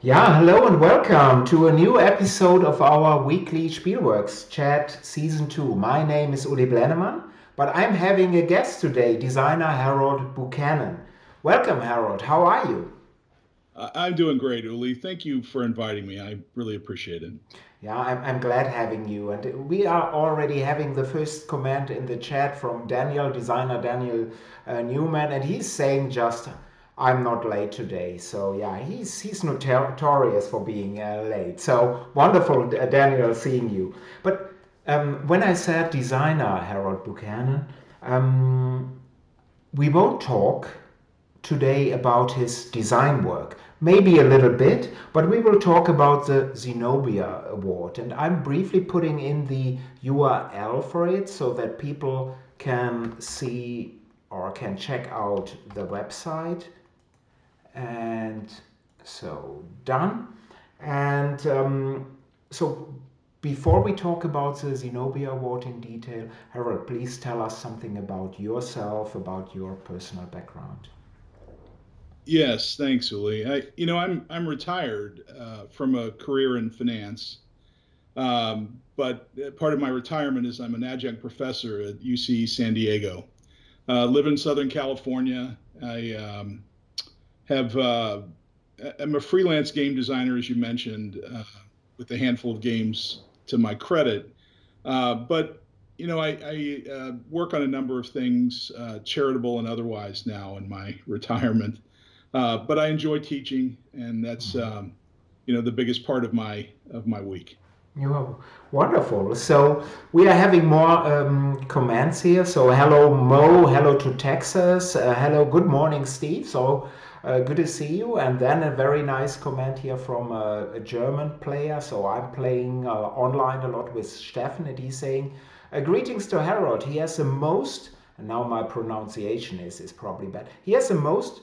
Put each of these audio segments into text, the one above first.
Yeah, hello and welcome to a new episode of our weekly Spielworxx chat season 2. My name is Uli Blennemann, but I'm having a guest today, designer Harold Buchanan. Welcome, Harold. How are you? I'm doing great, Uli. Thank you for inviting me. I really appreciate it. Yeah, I'm glad having you. And we are already having the first comment in the chat from Daniel, designer Daniel Newman, and he's saying just, I'm not late today. So yeah, he's notorious for being late. So wonderful, Daniel, seeing you. But when I said designer Harold Buchanan, um, we won't talk today about his design work. Maybe a little bit, but we will talk about the Zenobia Award. And I'm briefly putting in the URL for it so that people can see or can check out the website. And so, done. And so, before we talk about the Zenobia Award in detail, Harold, please tell us something about yourself, about your personal background. Yes, thanks, Uli. I'm retired from a career in finance, but part of my retirement is I'm an adjunct professor at UC San Diego. Live in Southern California. Have I'm a freelance game designer, as you mentioned, with a handful of games to my credit. But I work on a number of things, charitable and otherwise, now in my retirement. But I enjoy teaching, and that's the biggest part of my week. You are wonderful. So we are having more comments here. So hello Mo, hello to Texas, hello, good morning Steve. So good to see you. And then a very nice comment here from a German player. So I'm playing online a lot with Steffen, and he's saying, greetings to Harold. He has the most, and now my pronunciation is probably bad. He has the most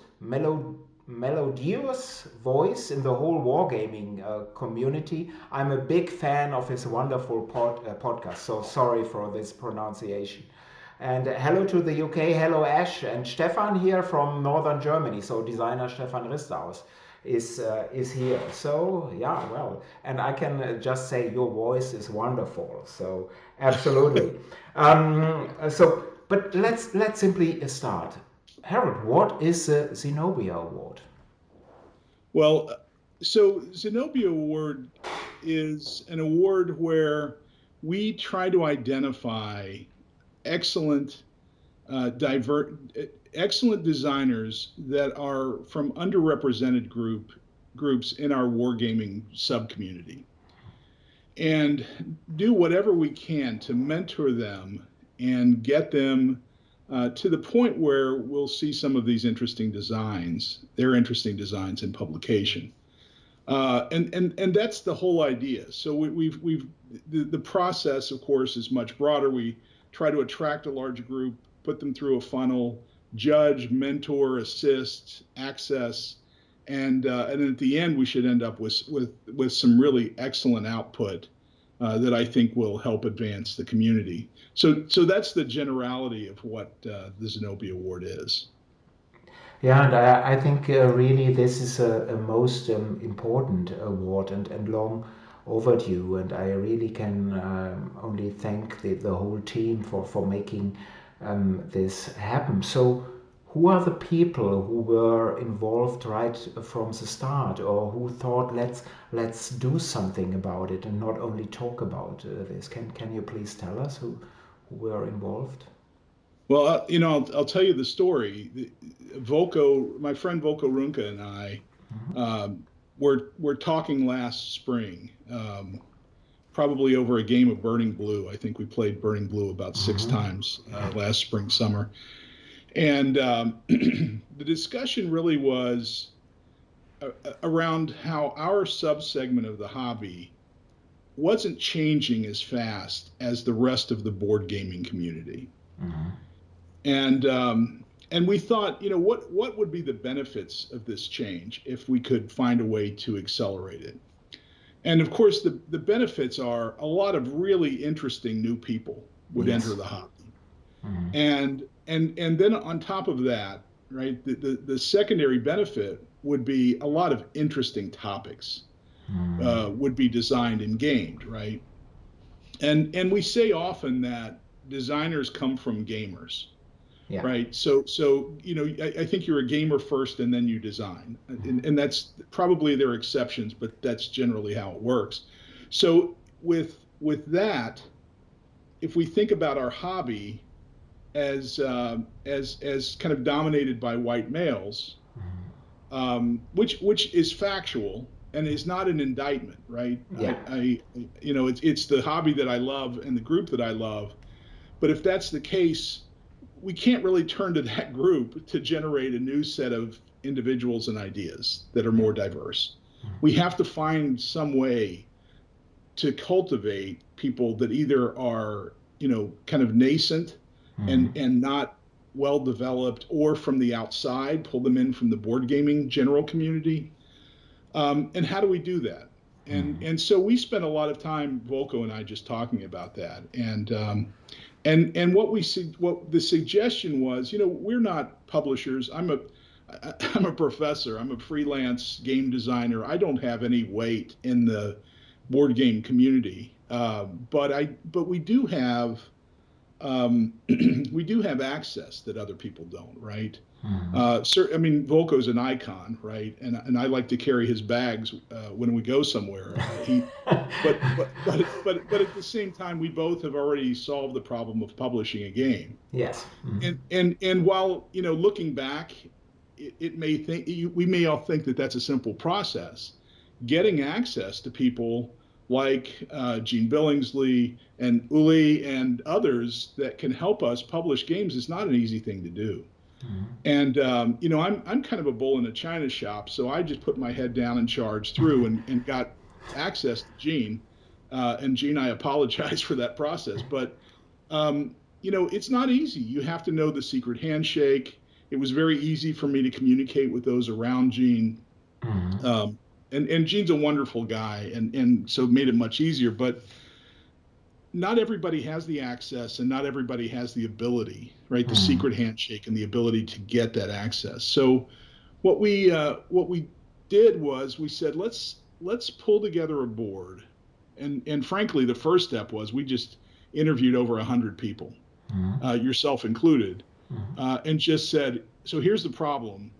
melodious voice in the whole wargaming community. I'm a big fan of his wonderful podcast, so sorry for this pronunciation. And hello to the UK, hello Ash, and Stefan here from northern Germany, so designer Stefan Ristaus is here. So yeah, well, and I can just say your voice is wonderful. So absolutely. But let's simply start. Harold, what is the Zenobia Award? Well, so Zenobia Award is an award where we try to identify excellent, excellent designers that are from underrepresented groups in our wargaming subcommunity, and do whatever we can to mentor them and get them to the point where we'll see some of these their interesting designs in publication. And that's the whole idea. So the process, of course, is much broader. We try to attract a large group, put them through a funnel, judge, mentor, assist, access, and at the end we should end up with some really excellent output that I think will help advance the community. So that's the generality of what the Zenobia Award is. Yeah, and I think really this is a most important award and long overdue. And I really can only thank the whole team for making this happen. So, who are the people who were involved right from the start, or who thought let's do something about it and not only talk about this? Can you please tell us who were involved? Well, I'll tell you the story. My friend Volko Runka and I were talking last spring, probably over a game of Burning Blue. I think we played Burning Blue about six Mm-hmm. times last spring, summer. And the discussion really was around how our subsegment of the hobby wasn't changing as fast as the rest of the board gaming community. Mm-hmm. And we thought, what would be the benefits of this change if we could find a way to accelerate it? And of course, the benefits are a lot of really interesting new people would enter Yes. the hobby. Mm-hmm. And then on top of that, right, the secondary benefit would be a lot of interesting topics would be designed and gamed, right? And we say often that designers come from gamers, Yeah. right? So I think you're a gamer first and then you design, and that's probably there are exceptions, but that's generally how it works. So with that, if we think about our hobby as kind of dominated by white males, which is factual and is not an indictment, right? Yeah. It's the hobby that I love and the group that I love. But if that's the case, we can't really turn to that group to generate a new set of individuals and ideas that are more diverse. We have to find some way to cultivate people that either are, kind of nascent and not well developed, or from the outside, pull them in from the board gaming general community. And how do we do that? And so we spent a lot of time, Volko and I, just talking about that. And what the suggestion was, we're not publishers. I'm a professor. I'm a freelance game designer. I don't have any weight in the board game community, but we do have we do have access that other people don't, right? Volko's an icon, right? And I like to carry his bags when we go somewhere. But at the same time, we both have already solved the problem of publishing a game. Yes. And while looking back, we may all think that that's a simple process. Getting access to people like Gene Billingsley and Uli and others that can help us publish games is not an easy thing to do. And I'm kind of a bull in a china shop, so I just put my head down and charged through and got access to Gene. And Gene, I apologize for that process, but it's not easy. You have to know the secret handshake. It was very easy for me to communicate with those around Gene. And Gene's a wonderful guy, and so it made it much easier. But not everybody has the access, and not everybody has the ability, right? The secret handshake and the ability to get that access. So what we did was we said, let's pull together a board. And frankly, the first step was we just interviewed over 100 people, yourself included, and just said, so here's the problem.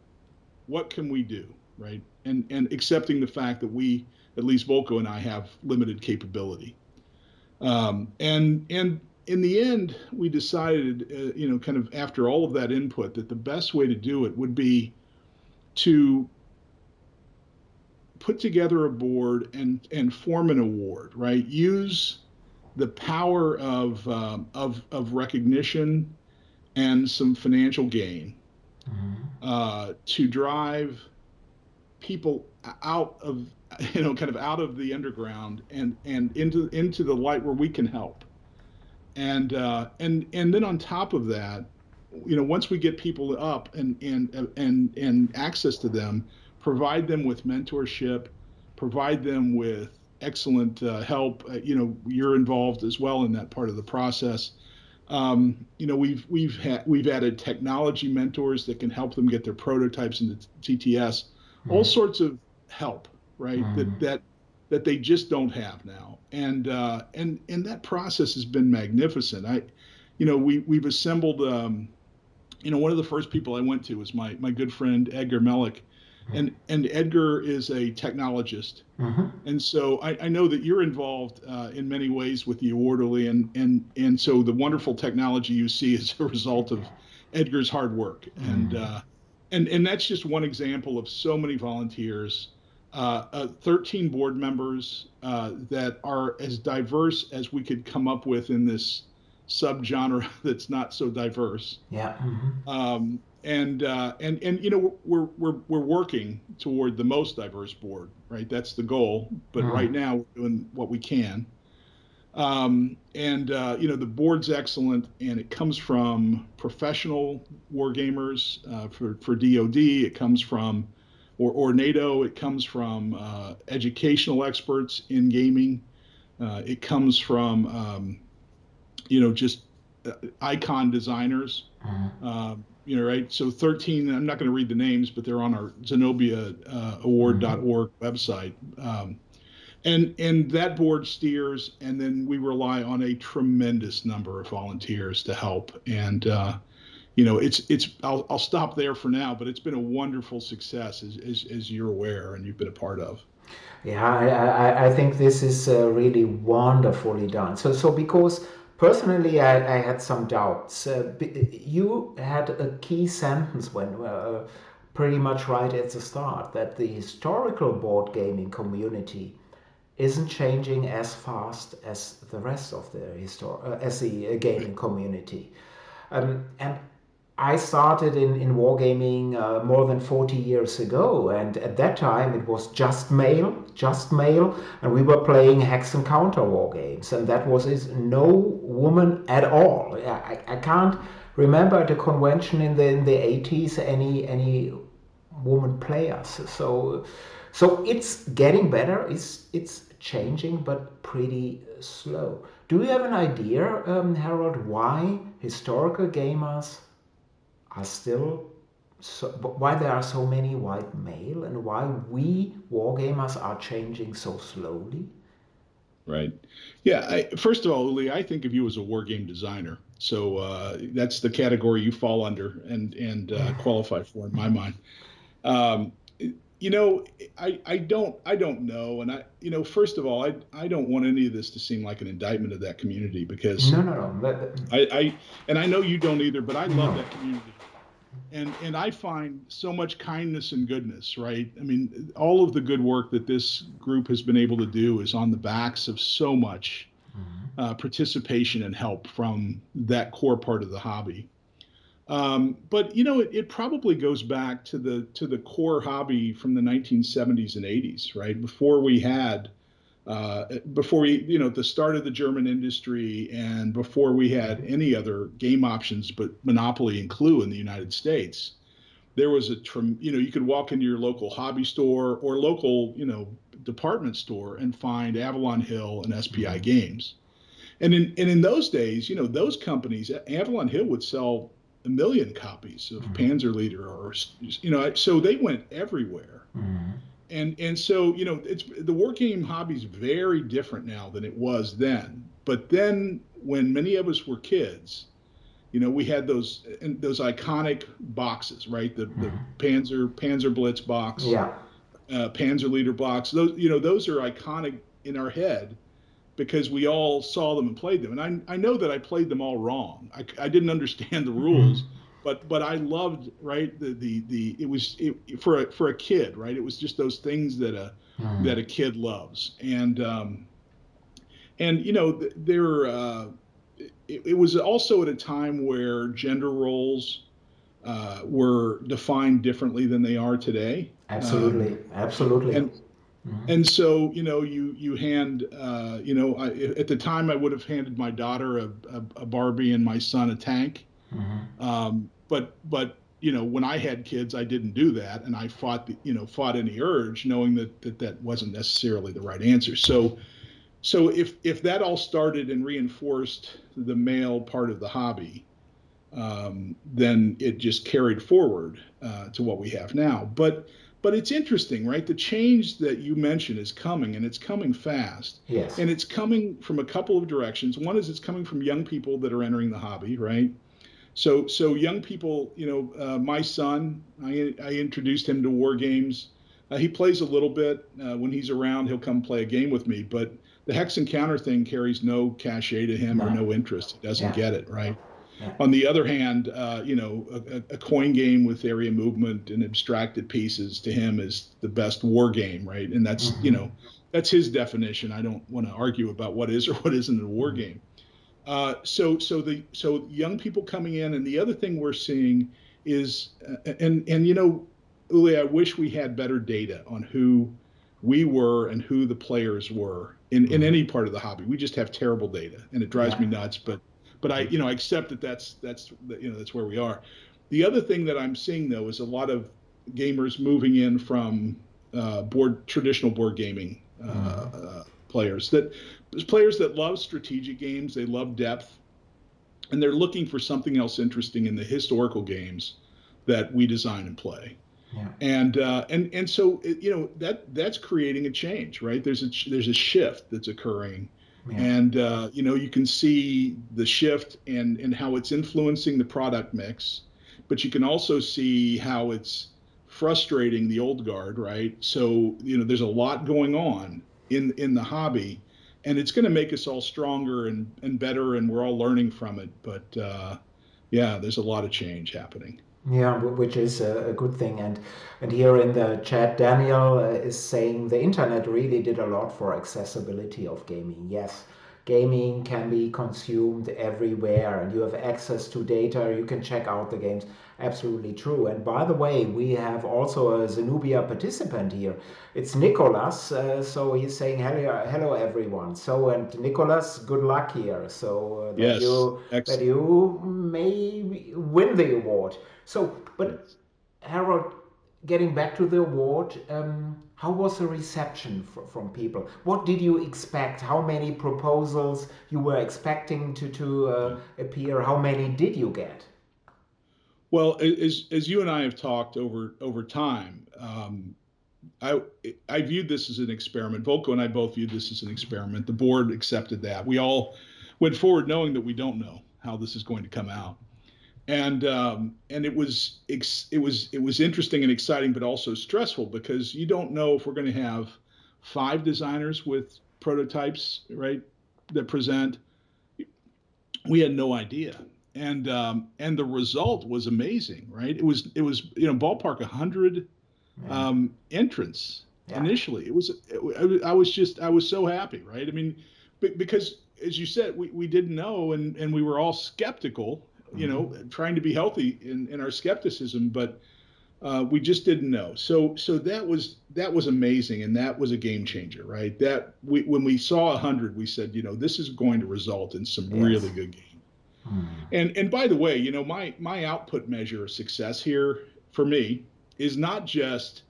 What can we do, right? And accepting the fact that we, at least Volko and I, have limited capability. And in the end, we decided, kind of after all of that input, that the best way to do it would be to put together a board and form an award, right? Use the power of recognition and some financial gain to drive people out of kind of out of the underground and into the light where we can help. And then on top of that, once we get people up and access to them, provide them with mentorship, provide them with excellent help. You're involved as well in that part of the process. We've added technology mentors that can help them get their prototypes into TTS, all sorts of help, right? That they just don't have now, and that process has been magnificent. We've assembled. One of the first people I went to was my good friend Edgar Melick, and Edgar is a technologist, and so I know that you're involved in many ways with the Awardly, and so the wonderful technology you see is a result of Edgar's hard work, and that's just one example of so many volunteers. 13 board members that are as diverse as we could come up with in this subgenre that's not so diverse. Yeah. We're working toward the most diverse board, right? That's the goal. But right now we're doing what we can. The board's excellent, and it comes from professional wargamers for DoD. It comes from or NATO. It comes from educational experts in gaming. It comes from, just icon designers. right. So 13. I'm not going to read the names, but they're on our Zenobia Award.org website. And that board steers, and then we rely on a tremendous number of volunteers to help. And it's I'll stop there for now, but it's been a wonderful success, as you're aware and you've been a part of. Yeah, I think this is really wonderfully done. So because personally I had some doubts. You had a key sentence when pretty much right at the start that the historical board gaming community isn't changing as fast as the rest of the as the Right. gaming community. And I started in wargaming more than 40 years ago, and at that time it was just male, and we were playing hex and counter war games, and that was is no woman at all. I can't remember at a convention in the 80s any woman players. So it's getting better. It's changing, but pretty slow. Do you have an idea, Harold, why historical gamers are still why there are so many white male and why we wargamers are changing so slowly? Right. Yeah. First of all, Uli, I think of you as a war game designer. So that's the category you fall under and qualify for in my mind. Um, you know, I don't know, and first of all, I don't want any of this to seem like an indictment of that community because No. and I know you don't either, but I love No. that community. And I find so much kindness and goodness, right? I mean, all of the good work that this group has been able to do is on the backs of so much participation and help from that core part of the hobby. But it probably goes back to the core hobby from the 1970s and 80s, right? Before we, at the start of the German industry and before we had any other game options but Monopoly and Clue in the United States, there was you could walk into your local hobby store or local, department store and find Avalon Hill and SPI games. And in those days, those companies, Avalon Hill would sell a million copies of Panzer Leader, or so they went everywhere. And so it's the war game hobby is very different now than it was then. But then when many of us were kids, we had those iconic boxes, right? The Panzer Blitz box, Yeah. Panzer Leader box. Those are iconic in our head because we all saw them and played them. And I know that I played them all wrong. I didn't understand the rules, but I loved, right, it was for a kid, right? It was just those things that a kid loves. And there it was also at a time where gender roles were defined differently than they are today. Absolutely. Absolutely. And and so, you hand, at the time I would have handed my daughter a Barbie and my son a tank. But when I had kids, I didn't do that, and I fought any urge, knowing that wasn't necessarily the right answer. So if that all started and reinforced the male part of the hobby, then it just carried forward to what we have now. But it's interesting, right? The change that you mentioned is coming, and it's coming fast. Yes. And it's coming from a couple of directions. One is it's coming from young people that are entering the hobby, right? So young people, my son, I introduced him to war games. He plays a little bit. When he's around, he'll come play a game with me. But the hex and counter thing carries no cachet to him or No. no interest. He doesn't Yeah. get it, right? Yeah. On the other hand, a coin game with area movement and abstracted pieces to him is the best war game, right? And that's his definition. I don't want to argue about what is or what isn't a war game. So young people coming in, and the other thing we're seeing is, Uli, I wish we had better data on who we were and who the players were in any part of the hobby. We just have terrible data, and it drives me nuts. But I accept that's where we are. The other thing that I'm seeing though is a lot of gamers moving in from traditional board gaming players that love strategic games. They love depth. and they're looking for something else interesting in the historical games that we design and play. Yeah. And so that's creating a change, right? There's a shift that's occurring, Yeah. and you can see the shift and how it's influencing the product mix, but you can also see how it's frustrating the old guard, right? So there's a lot going on in the hobby, and it's going to make us all stronger and better, and we're all learning from it. But yeah, there's a lot of change happening. Yeah, which is a good thing. And here in the chat, Daniel is saying the internet really did a lot for accessibility of gaming. Yes, gaming can be consumed everywhere, and you have access to data. You can check out the games. Absolutely true. And by the way, we have also a Zenobia participant here. It's Nicholas. So he's saying hello, hello everyone. So and Nicholas, good luck here. So Yes, that excellent. you may win the award. So, but Yes. Harold, getting back to the award, how was the reception from people? What did you expect? How many proposals you were expecting to Yeah. appear? How many did you get? Well, as you and I have talked over time, I I viewed this as an experiment. Volko and I both viewed this as an experiment. The board accepted that. We all went forward knowing that we don't know how this is going to come out, and it was interesting and exciting, but also stressful because you don't know if we're going to have 5 designers with prototypes, right, that present. We had no idea, and the result was amazing, right? It was ballpark 100 Yeah, entrance yeah, initially. I was so happy, right? I mean, because as you said, we didn't know, and we were all skeptical, trying to be healthy in our skepticism, but we just didn't know. So that was amazing, and that was a game changer, right? That when we saw 100, we said, this is going to result in some really yes, good games. mm, And by the way, my output measure of success here for me is not just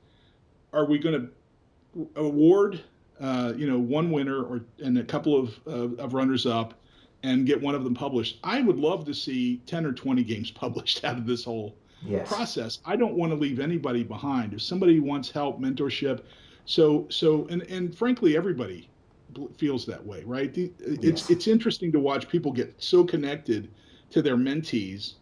are we going to award one winner and a couple of runners up and get one of them published. I would love to see 10 or 20 games published out of this whole yes, process. I don't want to leave anybody behind. If somebody wants help, mentorship, and frankly, everybody feels that way, right? It's yes, it's interesting to watch people get so connected to their mentees,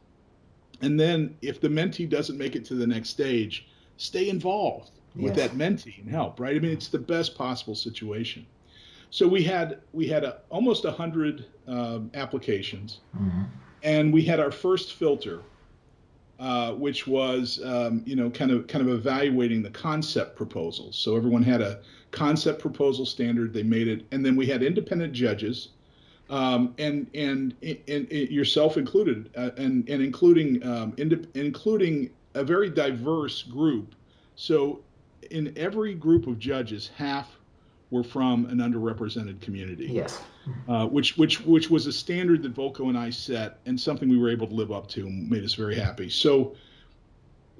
and then if the mentee doesn't make it to the next stage, stay involved with yes, that mentee and help, right? I mean, it's the best possible situation. So we had almost 100 applications, mm, and we had our first filter, which was kind of evaluating the concept proposals. So everyone had a concept proposal standard. They made it, and then we had independent judges, and yourself included, and including a very diverse group. So in every group of judges, half were from an underrepresented community, yes, which was a standard that Volko and I set, and something we were able to live up to, and made us very happy. So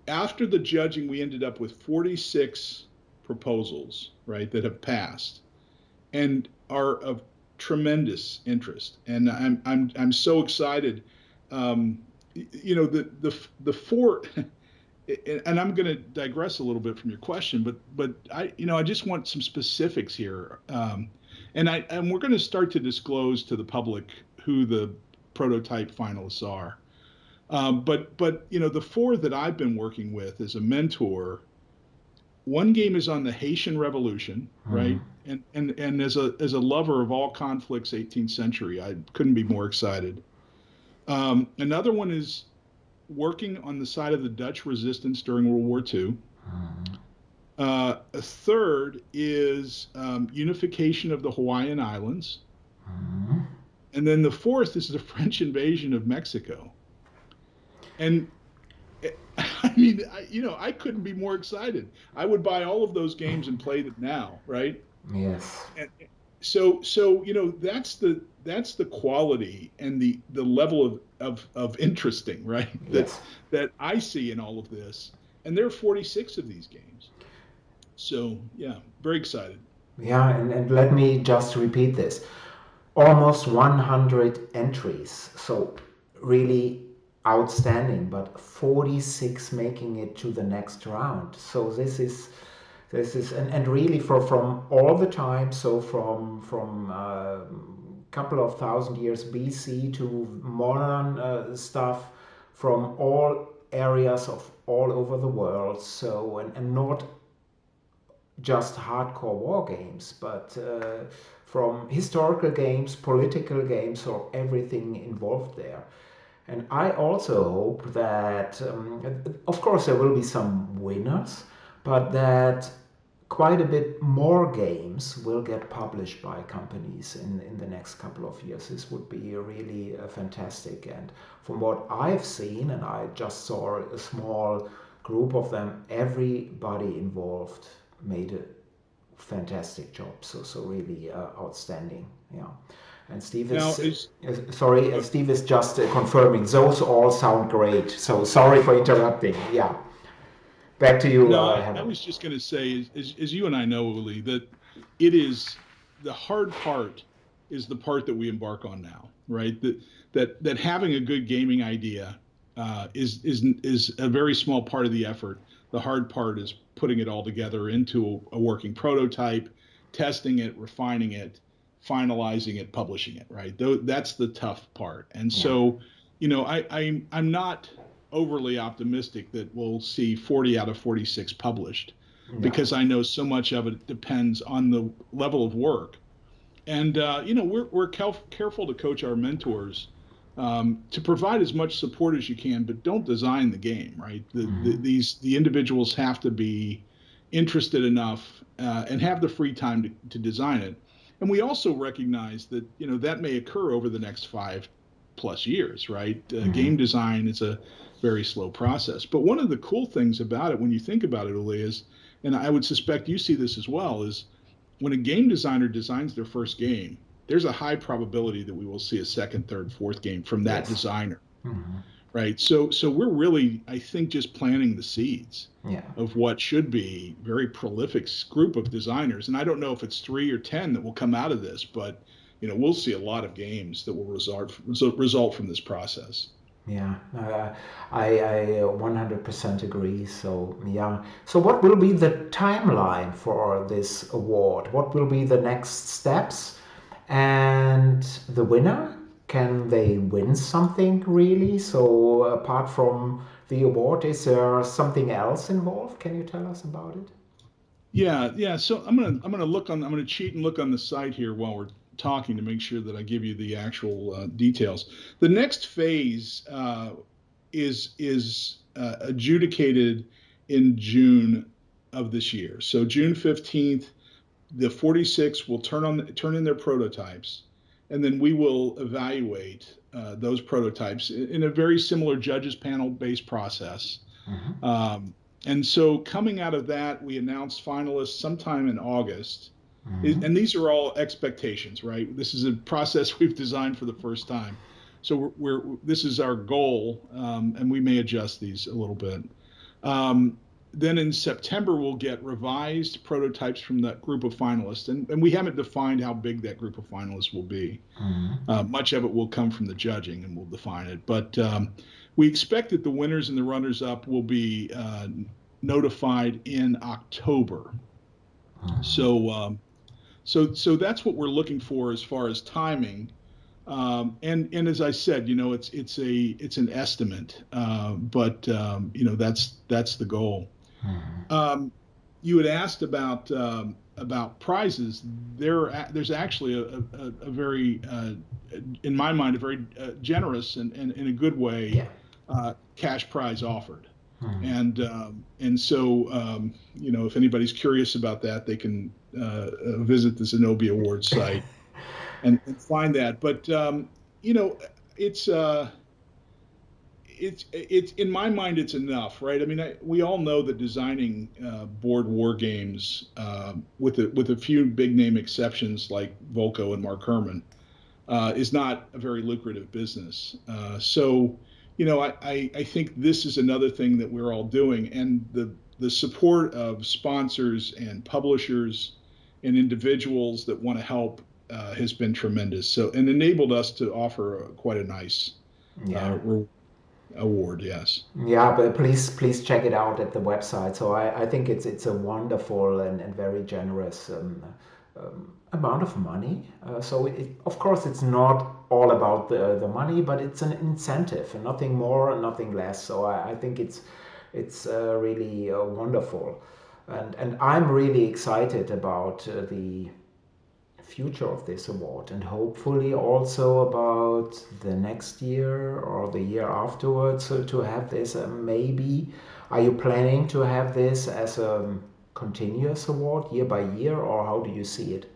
after the judging, we ended up with 46 proposals, right, that have passed and are of tremendous interest. And I'm so excited. The four, and I'm going to digress a little bit from your question, but I just want some specifics here. And we're going to start to disclose to the public who the prototype finalists are. But the four that I've been working with as a mentor, one game is on the Haitian Revolution, mm, right? And as a lover of all conflicts, 18th century, I couldn't be more excited. Another one is working on the side of the Dutch resistance during World War II. mm, A third is unification of the Hawaiian Islands. mm. And then the fourth is the French invasion of Mexico. And I mean, I couldn't be more excited. I would buy all of those games and play them now, right? Yes, And so that's the quality and the level of interesting, right? That yes. that I see in all of this. And there are 46 of these games. So yeah, very excited. Yeah, and let me just repeat this. Almost 100 entries. So really outstanding, but 46 making it to the next round. So this is and really from all the time. So from couple of thousand years BC to modern stuff from all areas of all over the world. So and not just hardcore war games, but from historical games, political games, or everything involved there. And I also hope that, of course, there will be some winners, but that quite a bit more games will get published by companies in the next couple of years. This would be really fantastic. And from what I've seen, and I just saw a small group of them, everybody involved made a fantastic job. So really outstanding. Yeah. And Steve Now, is sorry. Steve is just confirming those all sound great. So sorry for interrupting. Yeah, back to you, no, I Helen. was just going to say, as you and I know, Uli, that it is the hard part is the part that we embark on now, right? That having a good gaming idea is a very small part of the effort. The hard part is putting it all together into a working prototype, testing it, refining it, finalizing it, publishing it, right? That's the tough part. And Yeah. so, I'm not overly optimistic that we'll see 40 out of 46 published No. because I know so much of it depends on the level of work. And we're careful to coach our mentors to provide as much support as you can, but don't design the game, right? The individuals have to be interested enough and have the free time to design it. And we also recognize that that may occur over the next 5+ years, right? Game design is a very slow process. But one of the cool things about it, when you think about it, Uli, is, and I would suspect you see this as well, is when a game designer designs their first game, there's a high probability that we will see a second, third, fourth game from that Yes. designer, Mm-hmm. right? So we're really, I think, just planting the seeds Yeah. of what should be a very prolific group of designers. And I don't know if it's 3 or 10 that will come out of this, but we'll see a lot of games that will result from this process. Yeah, I 100% agree. So, yeah. So, what will be the timeline for this award? What will be the next steps? And the winner, can they win something really? So, apart from the award, is there something else involved? Can you tell us about it? Yeah, yeah. So I'm gonna cheat and look on the site here while we're talking to make sure that I give you the actual details. The next phase is adjudicated in June of this year. So June 15th, the 46 will turn in their prototypes, and then we will evaluate those prototypes in a very similar judges panel based process. Mm-hmm. And so coming out of that, we announced finalists sometime in August. Mm-hmm. And these are all expectations, right? This is a process we've designed for the first time. So this is our goal, and we may adjust these a little bit. Then in September, we'll get revised prototypes from that group of finalists. And we haven't defined how big that group of finalists will be. Mm-hmm. Much of it will come from the judging, and we'll define it. But we expect that the winners and the runners up will be notified in October. So that's what we're looking for as far as timing. And as I said, it's an estimate, but that's the goal. You had asked about prizes. There's actually a very, in my mind, a very generous and in a good way Yeah. cash prize offered. Mm-hmm. And so if anybody's curious about that, they can visit the Zenobia Award site and find that. But it's it's in my mind it's enough, right? I mean, we all know that designing board war games, with a few big name exceptions like Volko and Mark Herman, is not a very lucrative business. So I think this is another thing that we're all doing, and the support of sponsors and publishers and individuals that want to help has been tremendous. So and enabled us to offer quite a nice Yeah. Award. Yes. Yeah, but please check it out at the website. So I think it's a wonderful and very generous amount of money. Of course it's not all about the money, but it's an incentive, and nothing more, and nothing less. So I think it's really wonderful, and I'm really excited about the future of this award, and hopefully also about the next year or the year afterwards, to have this. Maybe are you planning to have this as a continuous award year by year, or how do you see it?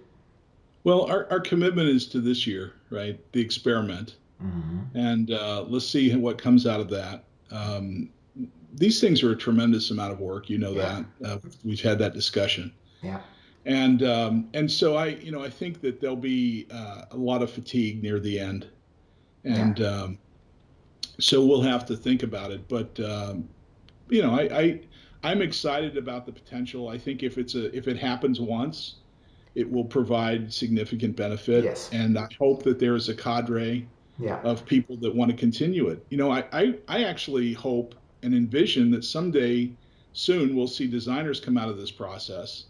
Well, our commitment is to this year, right? The experiment, Hmm. and let's see what comes out of that. These things are a tremendous amount of work. You know Yeah, that. We've had that discussion. yeah, And so I think that there'll be a lot of fatigue near the end, yeah, and so we'll have to think about it. But you know, I'm excited about the potential. I think if it happens once, it will provide significant benefit, yes, and I hope that there is a cadre yeah, of people that want to continue it. You know, I actually hope and envision that someday soon we'll see designers come out of this process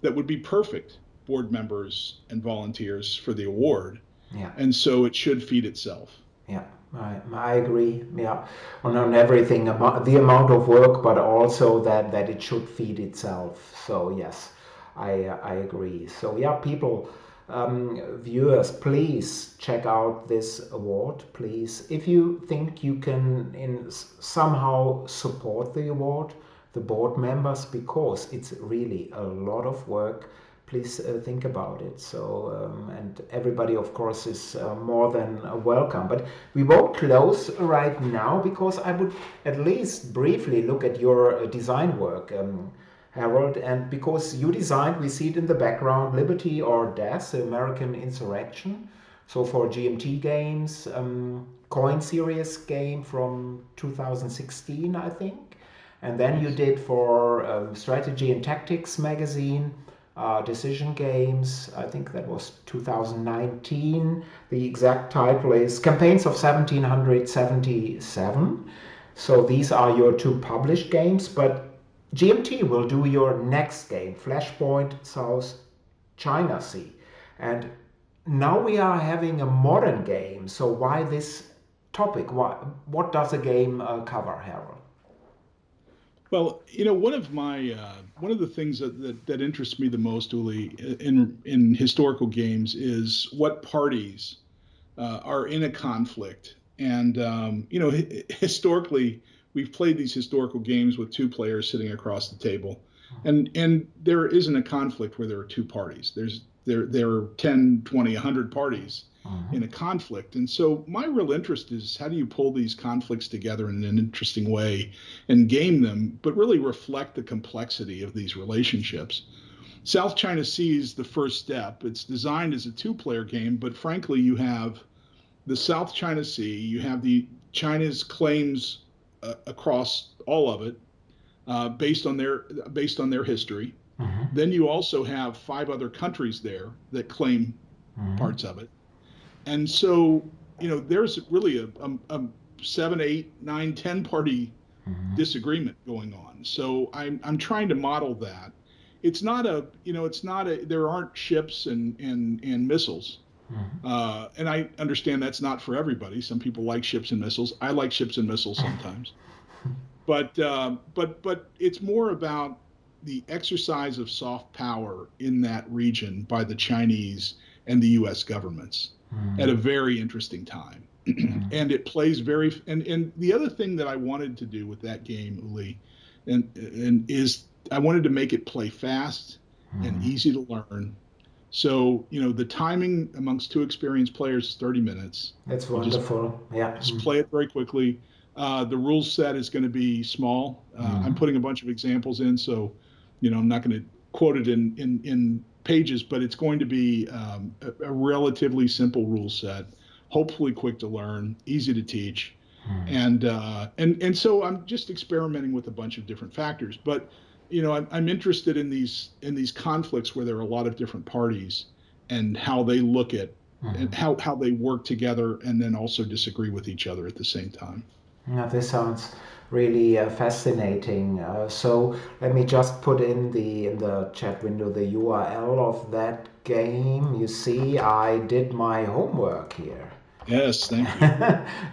that would be perfect board members and volunteers for the award. yeah. And so it should feed itself. Yeah, I agree. Yeah, on everything, the amount of work, but also that it should feed itself. So yes, I agree. So yeah, people, viewers, please check out this award. Please, if you think you can somehow support the award, the board members, because it's really a lot of work, please think about it. And everybody, of course, is more than welcome. But we won't close right now, because I would at least briefly look at your design work, Harold. And because you designed, we see it in the background, Liberty or Death, the American Insurrection. So for GMT Games, Coin Series game from 2016, I think. And then you Yes. did for Strategy and Tactics magazine, Decision Games. I think that was 2019. The exact title is Campaigns of 1777. So these are your two published games, but GMT will do your next game, Flashpoint South China Sea. And now we are having a modern game. So why this topic? What does a game cover, Harold? Well, you know, one of the things that interests me the most, Uli, in historical games is what parties are in a conflict. And you know, historically, we've played these historical games with two players sitting across the table, and there isn't a conflict where there are two parties. There are 10, 20, 100 parties Mhm. in a conflict. And so my real interest is how do you pull these conflicts together in an interesting way and game them, but really reflect the complexity of these relationships. South China Sea is the first step. It's designed as a two-player game, but frankly, you have the South China Sea, you have the China's claims across all of it, based on their history. Mhm. Then you also have five other countries there that claim Mhm. parts of it, and so you know there's really a 7, 8, 9, 10 party Mhm. disagreement going on. So I'm trying to model that. It's not a you know it's not a there aren't ships and missiles. Mhm. And I understand that's not for everybody. Some people like ships and missiles. I like ships and missiles sometimes. But it's more about the exercise of soft power in that region by the Chinese and the U.S. governments at a Mhm. very interesting time. Mhm. And it plays very and the other thing that I wanted to do with that game, Uli, and is I wanted to make it play fast and Mhm. easy to learn. So, you know, the timing amongst two experienced players is 30 minutes. That's You wonderful. Yeah. just play it very quickly. The rules set is going to be small. I'm Mhm. putting a bunch of examples in, so you know I'm not going to quote it in pages, but it's going to be a relatively simple rule set, hopefully quick to learn, easy to teach, Mhm. and so I'm just experimenting with a bunch of different factors. But you know I'm interested in these conflicts where there are a lot of different parties and how they look at and how they work together, and then also disagree with each other at the same time. Yeah, this sounds really fascinating. So let me just put in the chat window the URL of that game. You see, I did my homework here. Yes, thank you.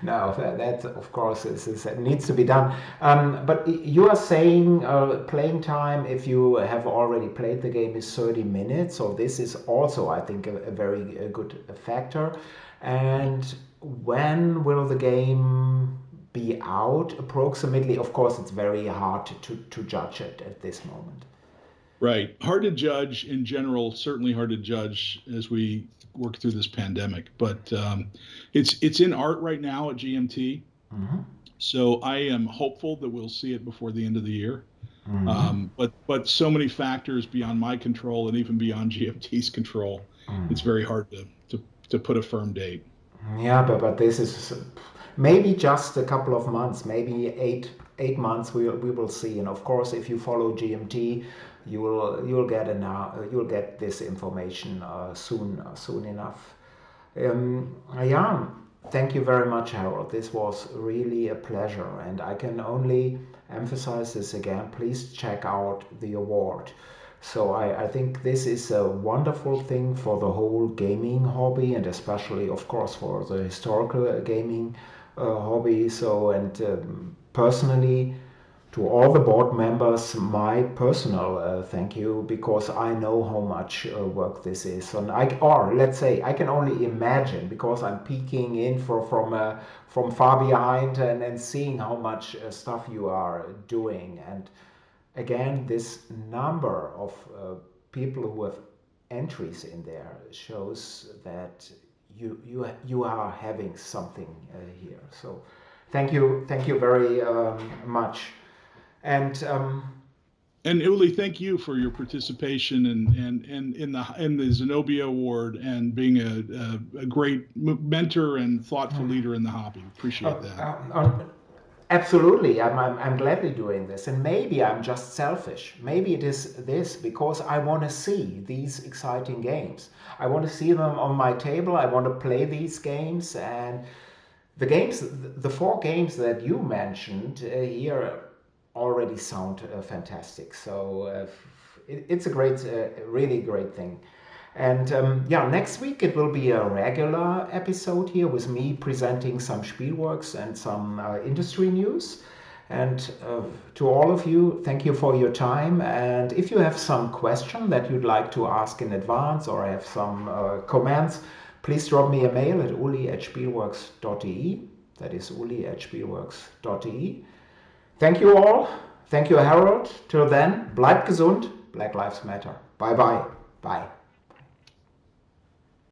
No, that of course it needs to be done. But you are saying playing time, if you have already played the game, is 30 minutes. So this is also, I think, a very good factor. And when will the game be out approximately? Of course, it's very hard to judge it at this moment. Right. Hard to judge in general, certainly hard to judge as we work through this pandemic. But it's in art right now at GMT. Mm-hmm. So I am hopeful that we'll see it before the end of the year. Mm-hmm. But so many factors beyond my control and even beyond GMT's control, it's very hard to put a firm date. Yeah, but this is maybe just a couple of months, maybe eight months. We will see. And of course, if you follow GMT, you'll get this information soon enough. Yeah, thank you very much, Harold. This was really a pleasure, and I can only emphasize this again. Please check out the award. So I think this is a wonderful thing for the whole gaming hobby, and especially, of course, for the historical gaming hobby. So, and personally, to all the board members, my personal thank you, because I know how much work this is, and or let's say, I can only imagine, because I'm peeking in from far behind, and seeing how much stuff you are doing. And again, this number of people who have entries in there shows that you are having something here. So thank you very much. And And Uli, thank you for your participation and in the Zenobia Award, and being a great mentor and thoughtful leader in the hobby. uh, Appreciate that. absolutely, I'm gladly doing this. And maybe I'm just selfish. Maybe it is this because I want to see these exciting games. I want to see them on my table. I want to play these games. And the four games that you mentioned here already sound fantastic. So it's a great, really great thing. And yeah, next week it will be a regular episode here with me presenting some Spielworxx and some industry news. And to all of you, thank you for your time. And if you have some question that you'd like to ask in advance, or have some comments, please drop me a mail at uli@spielworxx.de. That is uli@spielworxx.de. Thank you all. Thank you, Harold. Till then, bleibt gesund. Black Lives Matter. Bye bye. Bye.